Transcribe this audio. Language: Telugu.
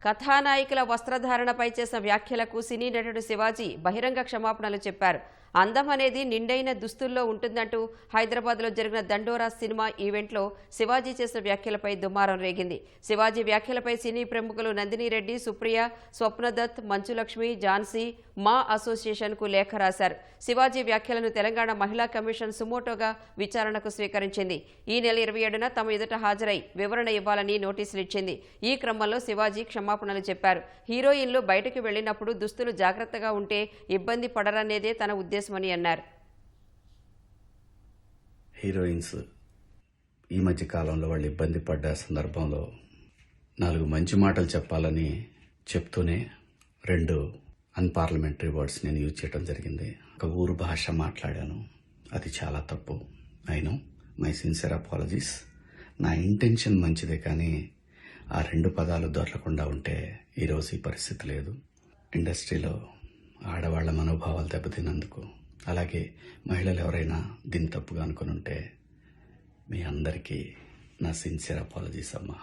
కథానాయికల వస్త్రధారణపై చేసిన వ్యాఖ్యలకు సినీ నటుడు శివాజీ బహిరంగ క్షమాపణలు చెప్పారు. అందం అనేది నిండైన దుస్తుల్లో ఉంటుందంటూ హైదరాబాద్లో జరిగిన దండోరా సినిమా ఈవెంట్లో శివాజీ చేసిన వ్యాఖ్యలపై దుమారం రేగింది. శివాజీ వ్యాఖ్యలపై సినీ ప్రముఖులు నందిని రెడ్డి, సుప్రియ, స్వప్నదత్, మంచులక్ష్మి, ఝాన్సీ మా అసోసియేషన్కు లేఖ రాశారు. శివాజీ వ్యాఖ్యలను తెలంగాణ మహిళా కమిషన్ సుమోటోగా విచారణకు స్వీకరించింది. ఈ నెల 27న తమ ఎదుట హాజరై వివరణ ఇవ్వాలని నోటీసులు ఇచ్చింది. ఈ క్రమంలో శివాజీ క్షమాపణలు చెప్పారు. హీరోయిన్లు బయటకు వెళ్లినప్పుడు దుస్తులు జాగ్రత్తగా ఉంటే ఇబ్బంది పడరనేదే తన ఉద్దేశమని అన్నారు. హీరోయిన్స్ ఈ మధ్య కాలంలో వాళ్ళు ఇబ్బంది పడ్డ సందర్భంలో 4 మంచి మాటలు చెప్పాలని చెప్తూనే 2 అన్పార్లమెంటరీ వర్డ్స్ నేను యూజ్ చేయడం జరిగింది. ఒక ఊరు భాష మాట్లాడాను, అది చాలా తప్పు. అయినో మై సిన్సియర్ అపాలజీస్. నా ఇంటెన్షన్ మంచిదే, కానీ ఆ 2 పదాలు దొరకకుండా ఉంటే ఈరోజు ఈ పరిస్థితి లేదు. ఇండస్ట్రీలో ఆడవాళ్ల మనోభావాలు దెబ్బతిన్నందుకు, అలాగే మహిళలు ఎవరైనా దీన్ని తప్పుగా అనుకుని ఉంటే మీ అందరికీ నా సిన్సియర్ అపాలజీస్ అమ్మా.